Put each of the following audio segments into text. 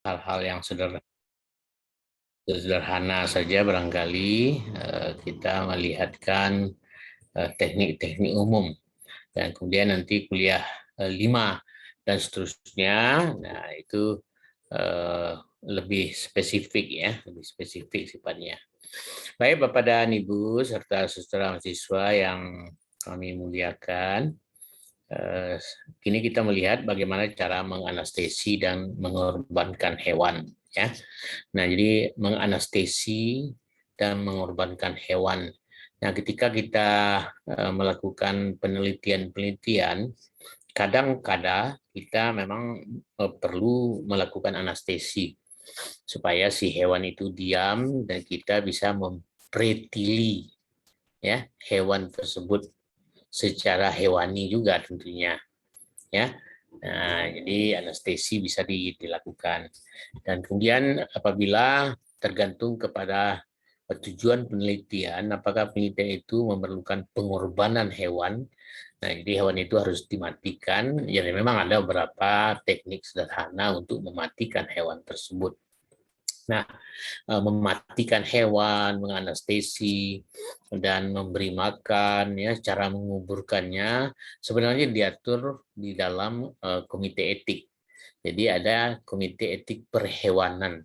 hal-hal yang sederhana saja barangkali kita melihatkan teknik-teknik umum dan kemudian nanti kuliah 5 dan seterusnya. Nah, itu lebih spesifik ya, lebih spesifik sifatnya. Baik Bapak dan Ibu serta saudara mahasiswa yang kami muliakan, kini kita melihat bagaimana cara menganestesi dan mengorbankan hewan ya. Nah, jadi menganestesi dan mengorbankan hewan. Nah, ketika kita melakukan penelitian-penelitian, kadang-kadang kita memang perlu melakukan anestesi supaya si hewan itu diam dan kita bisa mempretili ya hewan tersebut secara hewani juga tentunya ya. Nah, jadi anestesi bisa dilakukan. Dan kemudian apabila tergantung kepada tujuan penelitian, apakah penelitian itu memerlukan pengorbanan hewan. Nah, jadi hewan itu harus dimatikan. Jadi memang ada beberapa teknik sederhana untuk mematikan hewan tersebut. Nah, mematikan hewan, menganestesi, dan memberi makan, ya, cara menguburkannya sebenarnya diatur di dalam komite etik. Jadi ada komite etik perhewanan.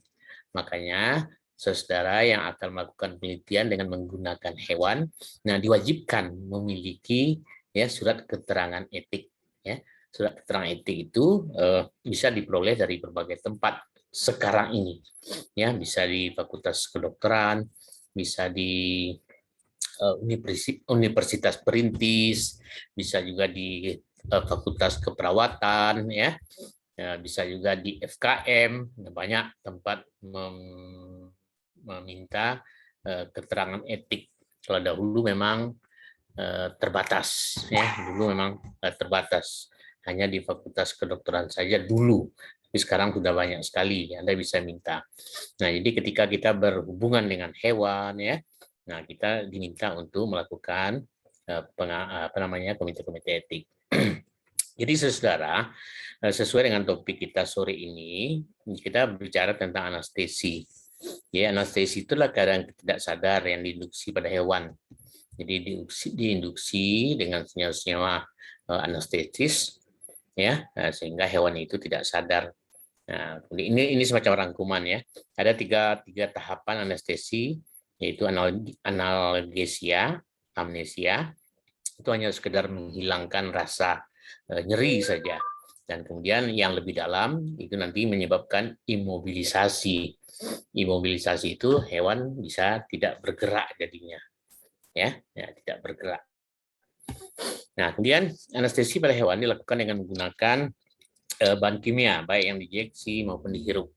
Makanya saudara yang akan melakukan penelitian dengan menggunakan hewan, nah diwajibkan memiliki ya surat keterangan etik. Ya, surat keterangan etik itu bisa diperoleh dari berbagai tempat sekarang ini. Ya, bisa di Fakultas Kedokteran, bisa di Universitas Perintis, bisa juga di Fakultas Keperawatan, ya, bisa juga di FKM. Banyak tempat meminta keterangan etik. Kalau dahulu memang terbatas, ya, dulu memang terbatas hanya di Fakultas Kedokteran saja dulu. Tapi sekarang sudah banyak sekali Anda bisa minta. Nah, jadi ketika kita berhubungan dengan hewan ya, nah kita diminta untuk melakukan komite-komite etik. Jadi saudara, sesuai dengan topik kita sore ini, kita bicara tentang anestesi. Ya, anestesi itulah keadaan tidak sadar yang diinduksi pada hewan. Jadi diinduksi dengan senyawa-senyawa anestesis, ya, sehingga hewan itu tidak sadar. Nah, ini semacam rangkuman ya. Ada tiga tahapan anestesi, yaitu analgesia, amnesia, itu hanya sekedar menghilangkan rasa nyeri saja. Dan kemudian yang lebih dalam itu nanti menyebabkan imobilisasi. Imobilisasi itu hewan bisa tidak bergerak jadinya, ya tidak bergerak. Nah, kemudian anestesi pada hewan dilakukan dengan menggunakan bahan kimia, baik yang diinjeksi maupun dihirup.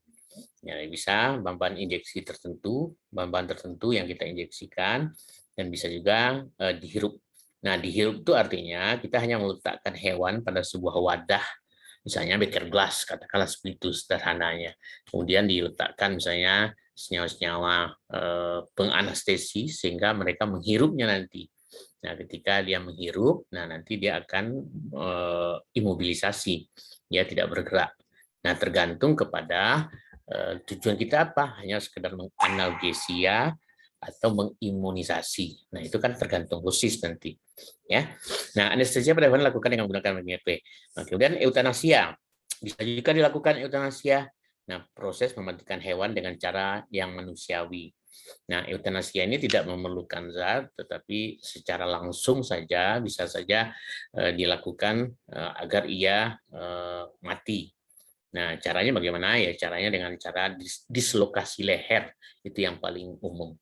Ya, bisa bahan-bahan injeksi tertentu, bahan-bahan tertentu yang kita injeksikan, dan bisa juga dihirup. Nah, dihirup itu artinya kita hanya meletakkan hewan pada sebuah wadah, misalnya beker glass, katakanlah seperti itu sederhananya. Kemudian diletakkan misalnya senyawa-senyawa penganestesi sehingga mereka menghirupnya nanti. Nah, ketika dia menghirup, nah nanti dia akan imobilisasi, dia tidak bergerak. Nah, tergantung kepada tujuan kita apa? Hanya sekedar menganalgesia atau mengimunisasi. Nah, itu kan tergantung dosis nanti. Ya. Nah, anestesia pada hewan dilakukan dengan menggunakan MEP. Nah, kemudian eutanasia. Bisa juga dilakukan eutanasia. Nah, proses mematikan hewan dengan cara yang manusiawi. Nah, eutanasia ini tidak memerlukan zat, tetapi secara langsung saja bisa saja dilakukan agar ia mati. Nah, caranya bagaimana? Ya, caranya dengan cara dislokasi leher, itu yang paling umum.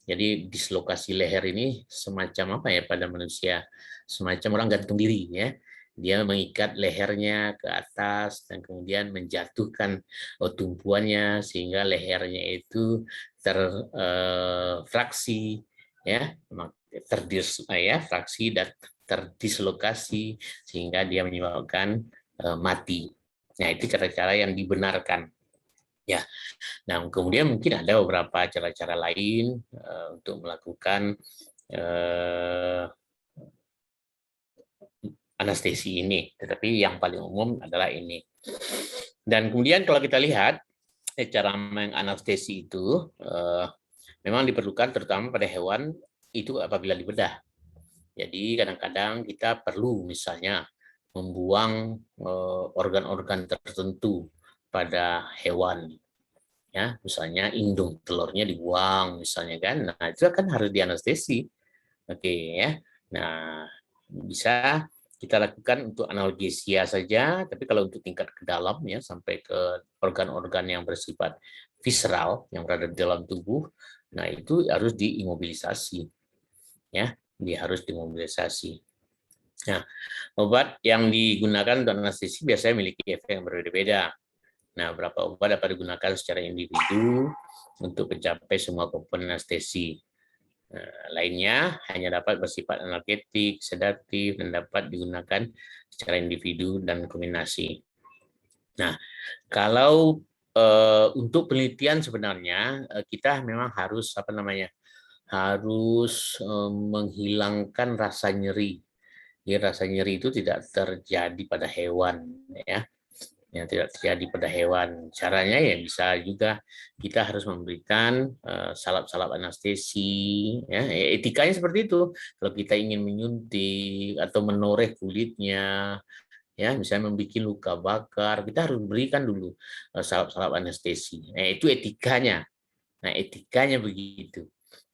Jadi dislokasi leher ini semacam apa ya pada manusia? Semacam orang gantung diri ya. Dia mengikat lehernya ke atas dan kemudian menjatuhkan tumpuannya sehingga lehernya itu terfraksi ya, fraksi dan terdislokasi sehingga dia menyebabkan mati. Nah, itu cara-cara yang dibenarkan. Ya, nah kemudian mungkin ada beberapa cara-cara lain untuk melakukan anestesi ini, tetapi yang paling umum adalah ini. Dan kemudian kalau kita lihat cara menganestesi itu memang diperlukan terutama pada hewan itu apabila dibedah. Jadi kadang-kadang kita perlu misalnya membuang organ-organ tertentu pada hewan, ya misalnya indung telurnya dibuang misalnya kan, nah itu kan harus dianestesi. Oke ya, nah bisa kita lakukan untuk analgesia saja, tapi kalau untuk tingkat ke dalam ya sampai ke organ-organ yang bersifat visceral yang berada di dalam tubuh, nah itu harus diimobilisasi ya, dia harus dimobilisasi. Nah, obat yang digunakan untuk anestesi biasanya memiliki efek yang berbeda-beda. Nah, beberapa obat dapat digunakan secara individu untuk mencapai semua komponen anestesi. Nah, lainnya hanya dapat bersifat analgetik, sedatif, dan dapat digunakan secara individu dan kombinasi. Nah, kalau untuk penelitian sebenarnya kita memang harus harus menghilangkan rasa nyeri. Jadi rasa nyeri itu tidak terjadi pada hewan, ya. Yang tidak terjadi pada hewan. Caranya ya bisa juga kita harus memberikan salap-salap anestesi, ya. Etikanya seperti itu. Kalau kita ingin menyuntik atau menoreh kulitnya, ya misalnya membuat luka bakar, kita harus berikan dulu salap-salap anestesi. Nah, itu etikanya. Nah, etikanya begitu.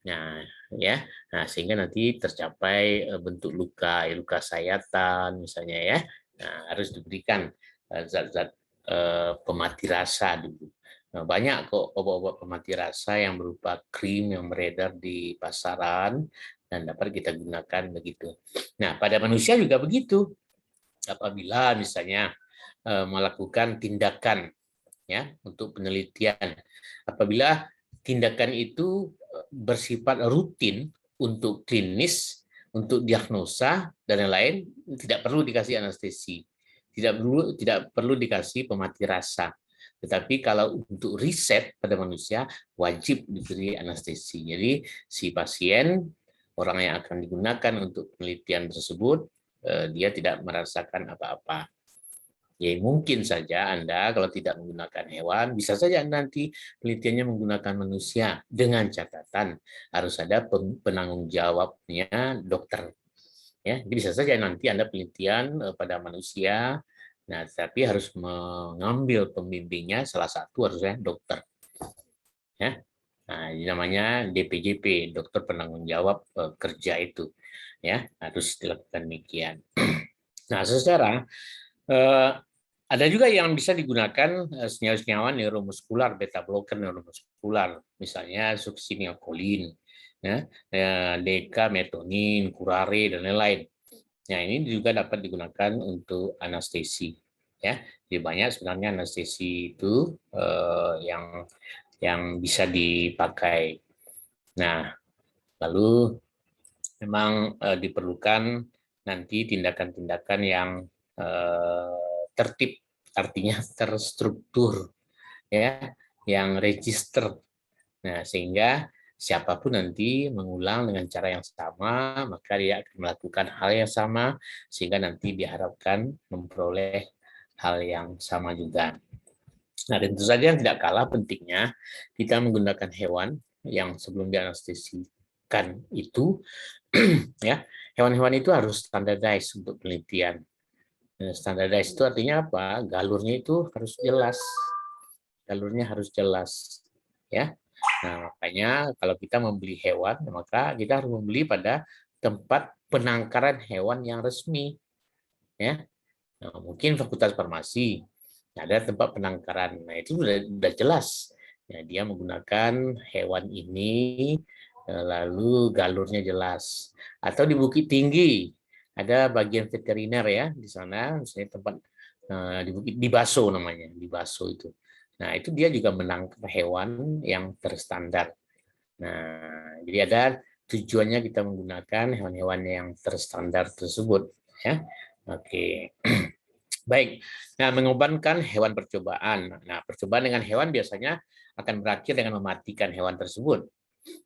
Nah, ya. Nah, sehingga nanti tercapai bentuk luka, luka sayatan misalnya ya. Nah, harus diberikan zat-zat pemati rasa dulu. Nah, banyak kok obat-obat pemati rasa yang berupa krim yang beredar di pasaran dan dapat kita gunakan begitu. Nah, pada manusia juga begitu. Apabila misalnya melakukan tindakan ya untuk penelitian, apabila tindakan itu bersifat rutin untuk klinis, untuk diagnosa dan lain-lain, tidak perlu dikasih anestesi, tidak perlu dikasih pemati rasa. Tetapi kalau untuk riset pada manusia wajib diberi anestesi. Jadi si pasien, orang yang akan digunakan untuk penelitian tersebut, dia tidak merasakan apa-apa. Ya mungkin saja Anda kalau tidak menggunakan hewan, bisa saja nanti penelitiannya menggunakan manusia dengan catatan harus ada penanggung jawabnya dokter. Ya, jadi bisa saja nanti Anda penelitian pada manusia, nah tapi harus mengambil pembimbingnya salah satu harusnya dokter. Ya, nah ini namanya DPJP, dokter penanggung jawab kerja itu. Ya, harus dilakukan demikian. Nah, secara ada juga yang bisa digunakan senyawa-senyawa neuromuskular, beta blocker neuromuskular, misalnya succinylcholine, ya, dekametonin, curare, dan lain-lain. Nah, ini juga dapat digunakan untuk anestesi. Ya, jadi banyak sebenarnya anestesi itu yang bisa dipakai. Nah, lalu memang diperlukan nanti tindakan-tindakan yang tertib, artinya terstruktur, ya, yang register. Nah, sehingga siapapun nanti mengulang dengan cara yang sama, maka dia akan melakukan hal yang sama, sehingga nanti diharapkan memperoleh hal yang sama juga. Nah, tentu saja yang tidak kalah pentingnya, kita menggunakan hewan yang sebelum dianestesikan itu, ya, hewan-hewan itu harus standardized untuk penelitian. Standardized itu artinya apa? Galurnya itu harus jelas. Galurnya harus jelas, ya. Nah, makanya kalau kita membeli hewan, maka kita harus membeli pada tempat penangkaran hewan yang resmi, ya. Nah, mungkin Fakultas Farmasi ada tempat penangkaran. Nah, itu sudah jelas. Ya, dia menggunakan hewan ini, lalu galurnya jelas. Atau di Bukit Tinggi ada bagian veteriner ya di sana, misalnya tempat di Bukit di Baso namanya, di Baso itu. Nah, itu dia juga menangkap hewan yang terstandar. Nah, jadi ada tujuannya kita menggunakan hewan-hewan yang terstandar tersebut, ya. Oke. Baik. Nah, mengorbankan hewan percobaan. Nah, percobaan dengan hewan biasanya akan berakhir dengan mematikan hewan tersebut.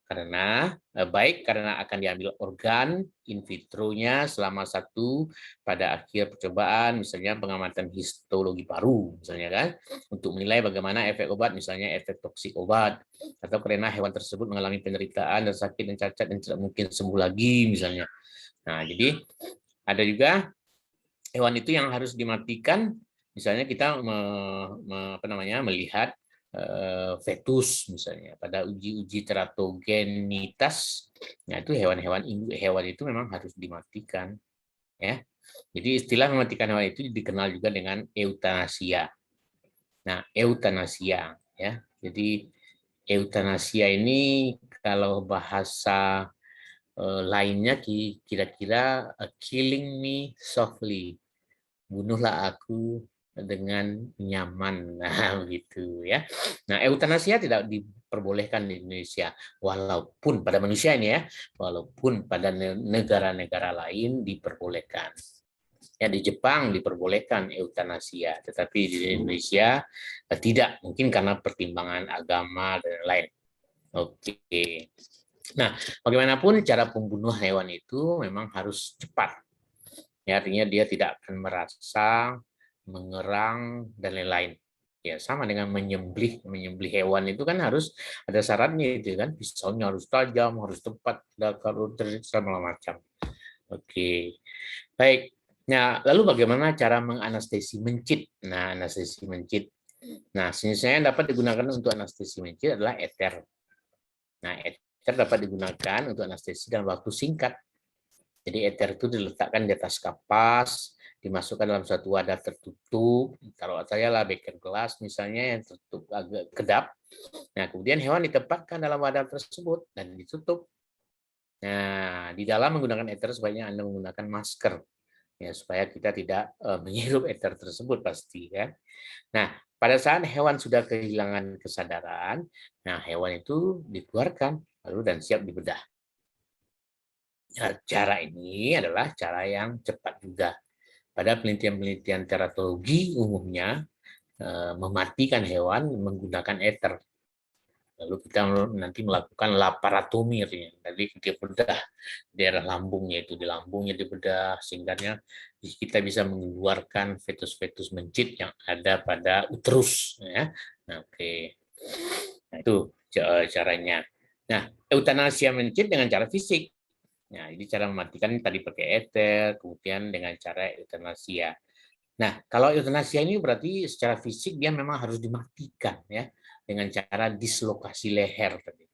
Karena baik karena akan diambil organ in vitro-nya selama pada akhir percobaan, misalnya pengamatan histologi paru, misalnya kan, untuk menilai bagaimana efek obat, misalnya efek toksik obat, atau karena hewan tersebut mengalami penderitaan dan sakit dan cacat dan tidak mungkin sembuh lagi, misalnya. Nah, jadi ada juga hewan itu yang harus dimatikan, misalnya kita melihat fetus misalnya pada uji-uji teratogenitas. Nah, itu hewan itu memang harus dimatikan, ya. Jadi istilah mematikan hewan itu dikenal juga dengan eutanasia. Nah, eutanasia, ya. Jadi eutanasia ini kalau bahasa lainnya kira-kira killing me softly, bunuhlah aku dengan nyaman. Nah, begitu ya. Nah, eutanasia tidak diperbolehkan di Indonesia, walaupun pada manusia ini ya, walaupun pada negara-negara lain diperbolehkan. Ya, di Jepang diperbolehkan eutanasia, tetapi di Indonesia tidak, mungkin karena pertimbangan agama dan lain. Oke. Nah, bagaimanapun cara pembunuhan hewan itu memang harus cepat. Ya, artinya dia tidak akan merasa, mengerang, dan lain-lain. Ya, sama dengan menyembelih hewan itu kan harus ada syaratnya itu kan, pisaunya harus tajam, harus tepat, kalau segala macam. Oke, baik. Nah, lalu bagaimana cara menganestesi mencit? Nah, anestesi mencit. Nah, jenisnya yang dapat digunakan untuk anestesi mencit adalah eter. Nah, eter dapat digunakan untuk anestesi dalam waktu singkat. Jadi eter itu diletakkan di atas kapas, dimasukkan dalam satu wadah tertutup. Kalau saya lah beker gelas misalnya yang tertutup agak kedap. Nah, kemudian hewan ditempatkan dalam wadah tersebut dan ditutup. Nah, di dalam menggunakan eter sebaiknya Anda menggunakan masker ya supaya kita tidak menghirup eter tersebut pasti ya. Nah, pada saat hewan sudah kehilangan kesadaran, nah hewan itu dikeluarkan lalu dan siap dibedah. Cara ini adalah cara yang cepat juga. Pada penelitian-penelitian teratologi umumnya mematikan hewan menggunakan eter. Lalu kita nanti melakukan laparotomi, jadi kita bedah daerah lambungnya itu, di lambungnya dibedah sehingga kita bisa mengeluarkan fetus-fetus mencit yang ada pada uterus. Ya. Nah, oke, nah, itu caranya. Nah, eutanasia mencit dengan cara fisik. Nah, ini cara mematikan tadi pakai eter, kemudian dengan cara eutanasia. Nah, kalau eutanasia ini berarti secara fisik dia memang harus dimatikan ya dengan cara dislokasi leher tadi.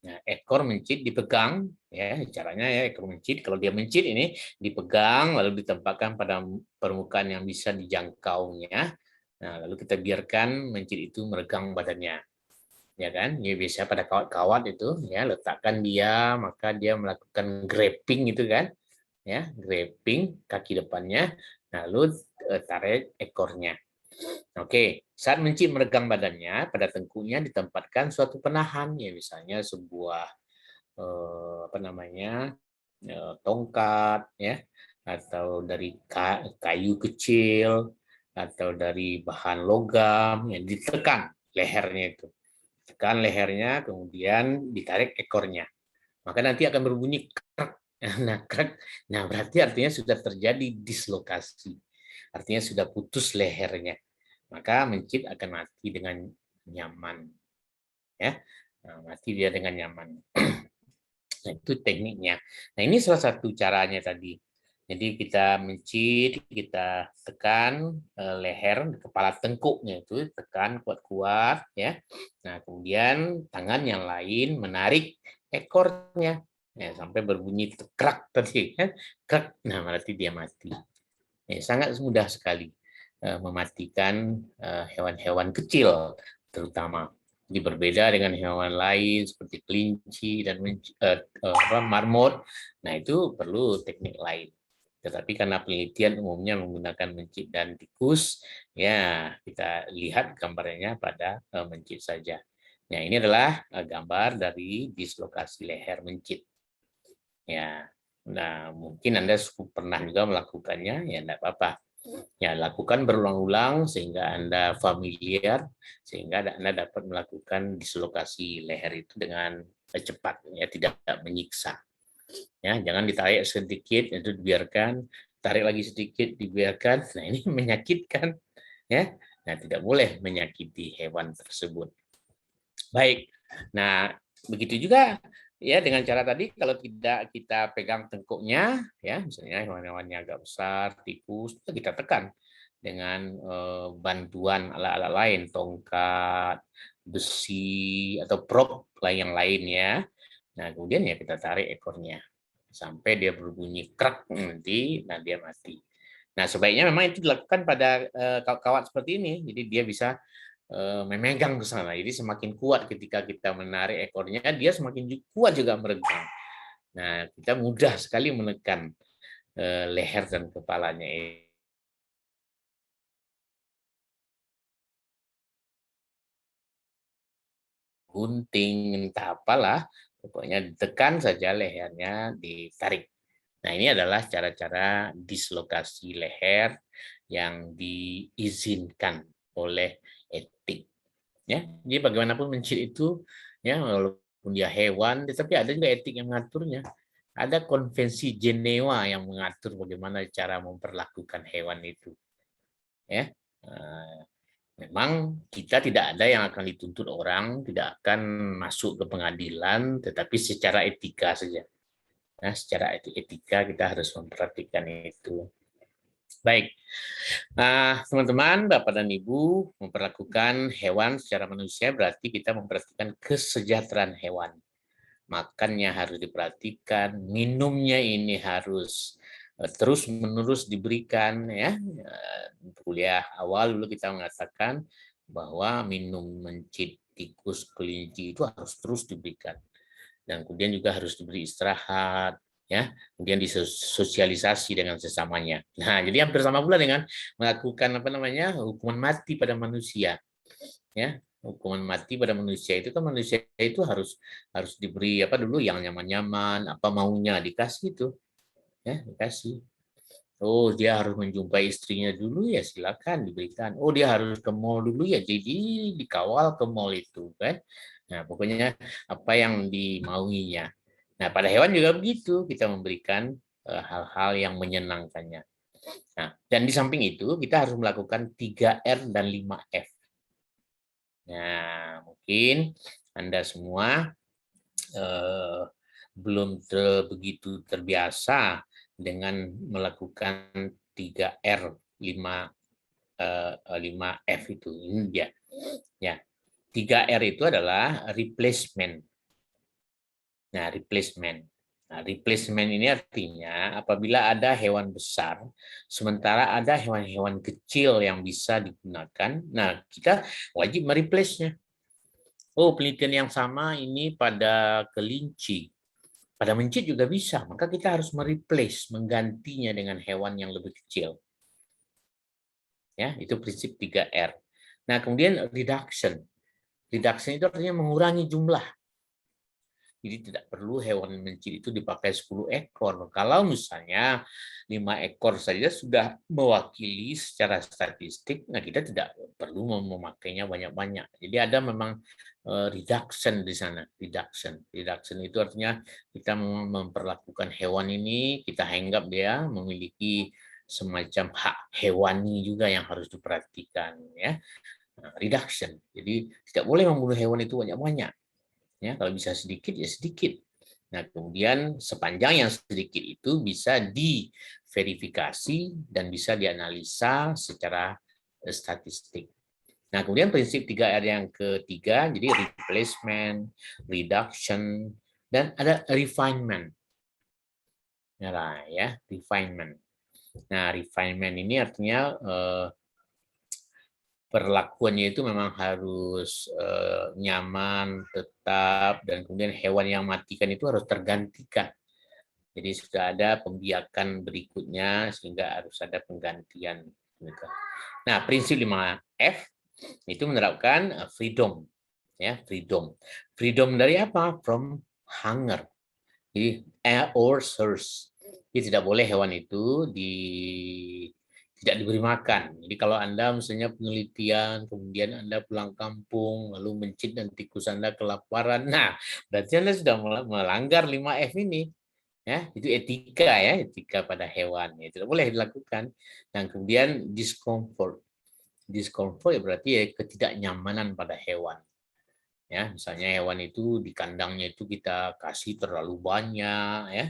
Nah, ekor mencit dipegang ya, caranya ya ekor mencit kalau dia mencit ini dipegang lalu ditempatkan pada permukaan yang bisa dijangkaunya. Nah, lalu kita biarkan mencit itu meregang badannya. Ya kan? Ya biasa pada kawat-kawat itu ya, letakkan dia, maka dia melakukan grabbing itu kan. Ya, grabbing kaki depannya, lalu tarik ekornya. Oke, saat mencit meregang badannya, pada tengkuknya ditempatkan suatu penahan, ya misalnya sebuah tongkat, ya, atau dari kayu kecil, atau dari bahan logam, yang ditekan lehernya itu, tekan lehernya, kemudian ditarik ekornya, maka nanti akan berbunyi krek. Nah, krek, nah berarti artinya sudah terjadi dislokasi, artinya sudah putus lehernya, maka mencit akan mati dengan nyaman, ya, nah, mati dia dengan nyaman. Nah, itu tekniknya. Nah, ini salah satu caranya tadi. Jadi kita mencit, kita tekan leher, kepala tengkuknya itu tekan kuat-kuat, ya. Nah, kemudian tangan yang lain menarik ekornya, ya, sampai berbunyi krak tadi, kan? Krak. Nah, berarti dia mati. Ya, sangat mudah sekali mematikan hewan-hewan kecil, terutama. Jadi berbeda dengan hewan lain seperti kelinci dan marmut. Nah, itu perlu teknik lain. Tetapi karena penelitian umumnya menggunakan mencit dan tikus, ya kita lihat gambarnya pada mencit saja. Nah, ini adalah gambar dari dislokasi leher mencit. Ya, nah mungkin Anda pernah juga melakukannya, ya enggak apa-apa. Ya, lakukan berulang-ulang sehingga Anda familiar, sehingga Anda dapat melakukan dislokasi leher itu dengan cepat, ya, tidak menyiksa. Ya, jangan ditarik sedikit, itu dibiarkan, tarik lagi sedikit, dibiarkan. Nah, ini menyakitkan, ya. Nah, tidak boleh menyakiti hewan tersebut. Baik. Nah, begitu juga ya dengan cara tadi kalau tidak kita pegang tengkuknya ya, misalnya hewan-hewannya agak besar, tikus, kita tekan dengan bantuan alat-alat lain, tongkat, besi atau prop yang lain ya. Nah, kemudian ya kita tarik ekornya sampai dia berbunyi krak nanti, nah dia mati. Nah, sebaiknya memang itu dilakukan pada kawat seperti ini, jadi dia bisa memegang ke sana. Jadi semakin kuat ketika kita menarik ekornya, dia semakin kuat juga meregang. Nah, kita mudah sekali menekan leher dan kepalanya. Gunting, entah apalah, pokoknya ditekan saja lehernya, ditarik. Nah, ini adalah cara-cara dislokasi leher yang diizinkan oleh etik. Ya, jadi bagaimanapun mencit itu, ya walaupun dia hewan, tetapi ada juga etik yang mengaturnya. Ada konvensi Jenewa yang mengatur bagaimana cara memperlakukan hewan itu. Ya, memang kita tidak ada yang akan dituntut orang, tidak akan masuk ke pengadilan, tetapi secara etika saja. Nah, secara etika kita harus memperhatikan itu. Baik, teman-teman, Bapak dan Ibu, memperlakukan hewan secara manusia berarti kita memperhatikan kesejahteraan hewan. Makannya harus diperhatikan, minumnya ini harus terus-menerus diberikan ya. Kuliah awal dulu kita mengatakan bahwa minum mencit tikus kelinci itu harus terus diberikan. Dan kemudian juga harus diberi istirahat, ya, kemudian disosialisasi dengan sesamanya. Nah, jadi hampir sama pula dengan melakukan apa namanya hukuman mati pada manusia, ya. Hukuman mati pada manusia itu kan manusia itu harus diberi apa dulu yang nyaman-nyaman, apa maunya dikasih itu, ya, dikasih. Oh, dia harus menjumpai istrinya dulu ya silakan diberikan. Oh, dia harus ke mall dulu ya jadi dikawal ke mall itu kan. Nah, pokoknya apa yang dimauinya. Nah, pada hewan juga begitu, kita memberikan hal-hal yang menyenangkannya. Nah, dan di samping itu kita harus melakukan 3R dan 5F. Nah, mungkin Anda semua eh, belum begitu terbiasa dengan melakukan 3R 5F itu. Ini dia. Ya. 3R itu adalah replacement. Nah, replacement. Nah, replacement ini artinya apabila ada hewan besar, sementara ada hewan-hewan kecil yang bisa digunakan, nah kita wajib mereplace-nya. Oh, penelitian yang sama ini pada kelinci. Pada mencit juga bisa, maka kita harus mereplace, menggantinya dengan hewan yang lebih kecil. Ya, itu prinsip 3R. Nah, kemudian reduction. Reduction itu artinya mengurangi jumlah. Jadi tidak perlu hewan mencit itu dipakai 10 ekor. Kalau misalnya 5 ekor saja sudah mewakili secara statistik, nah kita tidak perlu memakainya banyak-banyak. Jadi ada memang reduction di sana. Reduction itu artinya kita memperlakukan hewan ini, kita anggap dia memiliki semacam hak hewani juga yang harus diperhatikan. Ya. Reduction. Jadi tidak boleh membunuh hewan itu banyak-banyak. Ya, kalau bisa sedikit ya sedikit. Nah, kemudian sepanjang yang sedikit itu bisa diverifikasi dan bisa dianalisa secara statistik. Nah, kemudian prinsip 3R yang ketiga, jadi replacement, reduction, dan ada refinement. Nah, ya, refinement. Nah, refinement ini artinya perlakuannya itu memang harus nyaman, tetap, dan kemudian hewan yang matikan itu harus tergantikan. Jadi sudah ada pembiakan berikutnya sehingga harus ada penggantian. Nah, prinsip 5F itu menerapkan freedom, ya freedom. Freedom dari apa? From hunger. Jadi or thirst. Jadi tidak boleh hewan itu tidak diberi makan. Jadi kalau Anda misalnya penelitian, kemudian Anda pulang kampung, lalu mencit dan tikus Anda kelaparan, nah berarti Anda sudah melanggar 5F ini. Ya, itu etika ya, etika pada hewan. Ya, tidak boleh dilakukan. Dan kemudian discomfort. Discomfort ya berarti ya ketidaknyamanan pada hewan. Ya, misalnya hewan itu di kandangnya itu kita kasih terlalu banyak ya.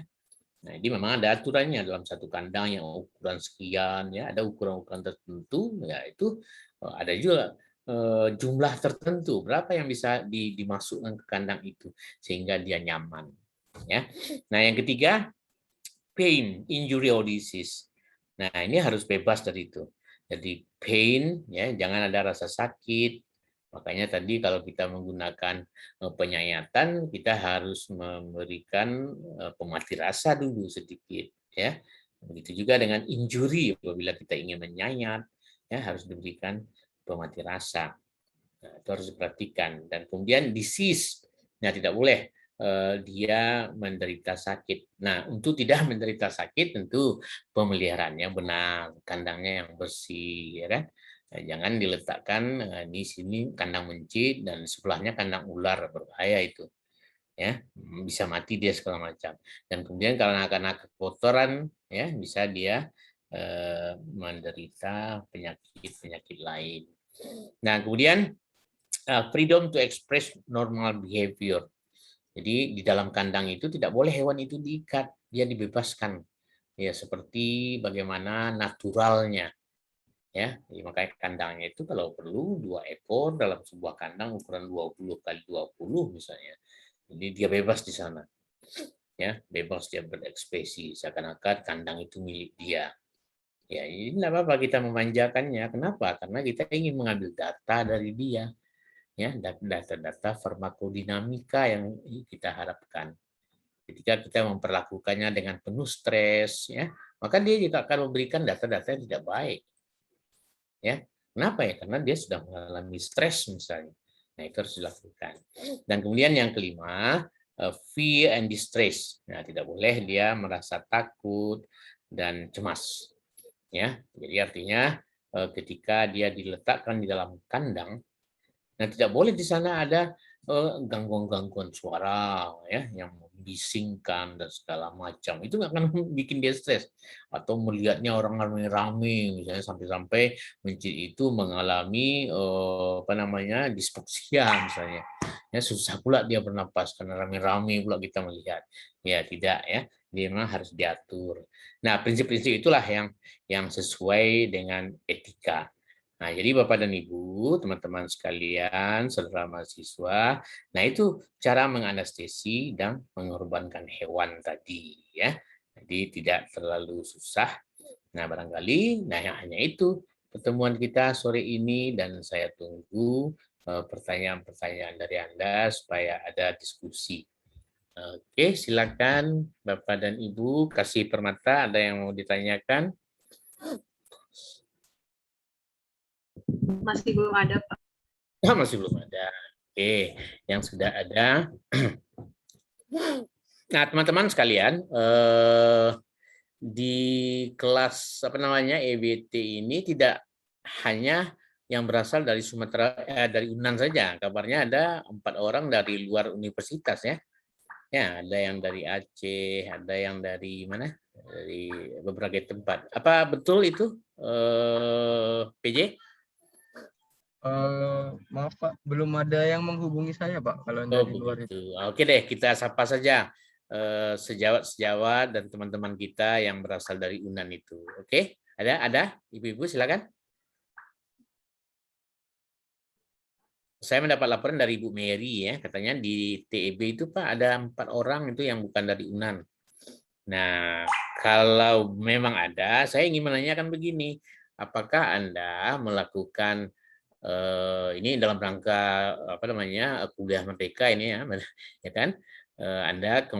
Nah, ini memang ada aturannya dalam satu kandang yang ukuran sekian, ya ada ukuran-ukuran tertentu, ya itu ada juga jumlah tertentu berapa yang bisa dimasukkan ke kandang itu sehingga dia nyaman. Ya, nah yang ketiga pain, injury or disease. Nah ini harus bebas dari itu. Jadi pain, ya jangan ada rasa sakit. Makanya tadi kalau kita menggunakan penyayatan, kita harus memberikan pemati rasa dulu sedikit, ya. Begitu juga dengan injury, apabila kita ingin menyayat, ya harus diberikan pemati rasa. Nah, itu harus diperhatikan. Dan kemudian disease, nah tidak boleh dia menderita sakit. Nah, untuk tidak menderita sakit tentu pemeliharaannya benar, kandangnya yang bersih, ya kan? Jangan diletakkan di sini kandang mencit dan sebelahnya kandang ular, berbahaya itu, ya bisa mati dia segala macam. Dan kemudian karena kekotoran, ya bisa dia menderita penyakit lain. Nah, kemudian freedom to express normal behavior. Jadi di dalam kandang itu tidak boleh hewan itu diikat, dia dibebaskan. Ya seperti bagaimana naturalnya. Ya, jadi makanya kandangnya itu kalau perlu 2 ekor dalam sebuah kandang ukuran 20 kali 20 misalnya. Jadi dia bebas di sana. Ya, bebas dia berekspresi seakan-akan kandang itu milik dia. Ya, ini tidak apa-apa kita memanjakannya. Kenapa? Karena kita ingin mengambil data dari dia. Ya, data-data farmakodinamika yang kita harapkan. Ketika kita memperlakukannya dengan penuh stres, ya, maka dia juga akan memberikan data-data yang tidak baik. Ya, kenapa ya? Karena dia sudah mengalami stres misalnya. Nah, itu harus dilakukan. Dan kemudian yang kelima, fear and distress. Nah, tidak boleh dia merasa takut dan cemas. Ya, jadi artinya ketika dia diletakkan di dalam kandang, nah tidak boleh di sana ada gangguan-gangguan suara ya yang membisingkan dan segala macam. Itu akan bikin dia stres. Atau melihatnya orang rame-rame misalnya sampai-sampai mencit itu mengalami apa namanya dispepsia misalnya. Ya susah pula dia bernapas karena rame-rame pula kita melihat. Ya tidak ya. Dia memang harus diatur. Nah, prinsip-prinsip itulah yang sesuai dengan etika. Nah, jadi Bapak dan Ibu, teman-teman sekalian, saudara mahasiswa, nah itu cara menganestesi dan mengorbankan hewan tadi ya. Jadi tidak terlalu susah. Nah, barangkali nah yang hanya itu pertemuan kita sore ini dan saya tunggu pertanyaan-pertanyaan dari Anda supaya ada diskusi. Oke, silakan Bapak dan Ibu kasih permata ada yang mau ditanyakan? Masih belum ada, Pak. Oh, masih belum ada. Oke, yang sudah ada. Nah, teman-teman sekalian, di kelas apa namanya EBT ini tidak hanya yang berasal dari Sumatera, dari UNAN saja. Kabarnya ada 4 orang dari luar universitas ya. Ya, ada yang dari Aceh, ada yang dari mana? Dari berbagai tempat. Apa betul itu, PJ? Maaf Pak, belum ada yang menghubungi saya Pak kalau Oh dari luar itu. begitu. Oke deh, kita sapa saja sejawat-sejawat dan teman-teman kita yang berasal dari UNAN itu. Oke, ada, ibu-ibu silakan. Saya mendapat laporan dari Ibu Mary ya, katanya di TEB itu Pak ada 4 orang itu yang bukan dari UNAN. Nah, kalau memang ada, saya ingin menanyakan begini, apakah Anda melakukan ini dalam rangka apa namanya kuliah merdeka ini ya, ya kan? Anda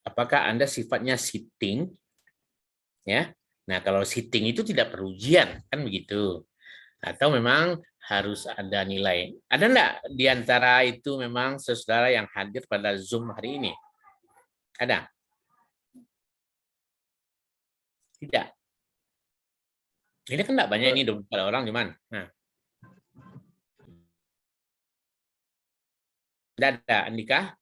apakah Anda sifatnya sitting ya? Nah, kalau sitting itu tidak perujian kan begitu? Atau memang harus ada nilai? Ada enggak di antara itu memang saudara yang hadir pada Zoom hari ini? Ada? Tidak. Ini kan enggak banyak Eh, ini 24 orang cuman. Nah, enggak ada Andika,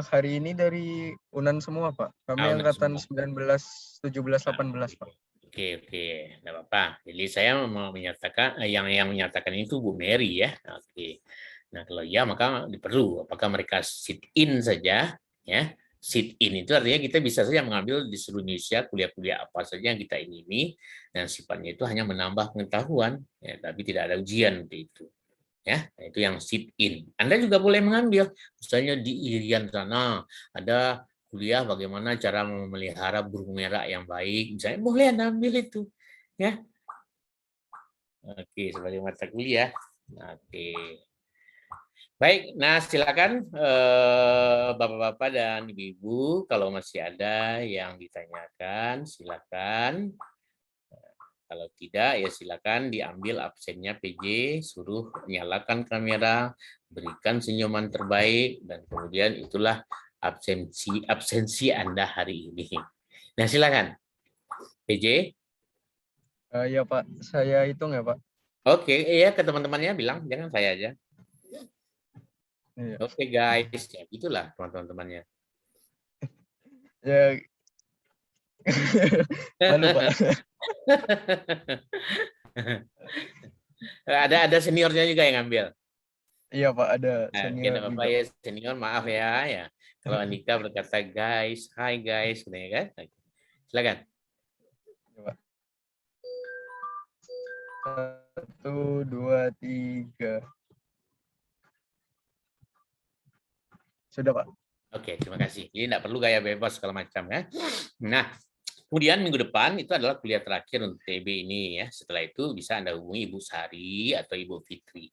hari ini dari Unan semua, Pak. Kami tahunan angkatan semua. 19, 17, Nah, 18, Pak. oke, oke, enggak apa-apa. Jadi saya mau menyatakan yang menyatakan itu Bu Mary ya. Oke. Nah, kalau iya maka diperlu apakah mereka sit in saja ya. Sit in itu artinya kita bisa saja mengambil di seluruh Indonesia kuliah-kuliah apa saja yang kita ingini dan sifatnya itu hanya menambah pengetahuan ya, tapi tidak ada ujian untuk itu. Ya, nah, itu yang sit in. Anda juga boleh mengambil, misalnya di Irian sana ada kuliah bagaimana cara memelihara burung merak yang baik, misalnya boleh Anda ambil itu, ya. Oke, sebagai mata kuliah. Oke. Baik, nah silakan Bapak-bapak dan Ibu-ibu kalau masih ada yang ditanyakan, silakan. Kalau tidak, ya silakan diambil absennya PJ, suruh nyalakan kamera, berikan senyuman terbaik, dan kemudian itulah absensi Anda hari ini. Nah, silakan. PJ. Ya, Pak. Saya hitung ya, Pak. Oke, iya ke teman-temannya bilang, jangan saya aja. Iya. Oke, guys. Ya, itulah teman-temannya. Ya, malu, Pak. Ada seniornya juga yang ngambil. Iya, Pak. Ada Nah, senior tidak apa-apa juga, ya Pak. senior, maaf ya. Ya, kalau Andika berkata guys, hi guys, gitu ya kan? Silakan. Ya, Pak. 1, 2, 3. Sudah, Pak. Oke, terima kasih. Jadi tidak perlu gaya bebas segala macam ya. Nah, kemudian minggu depan itu adalah kuliah terakhir untuk TB ini ya. Setelah itu bisa Anda hubungi Ibu Sari atau Ibu Fitri.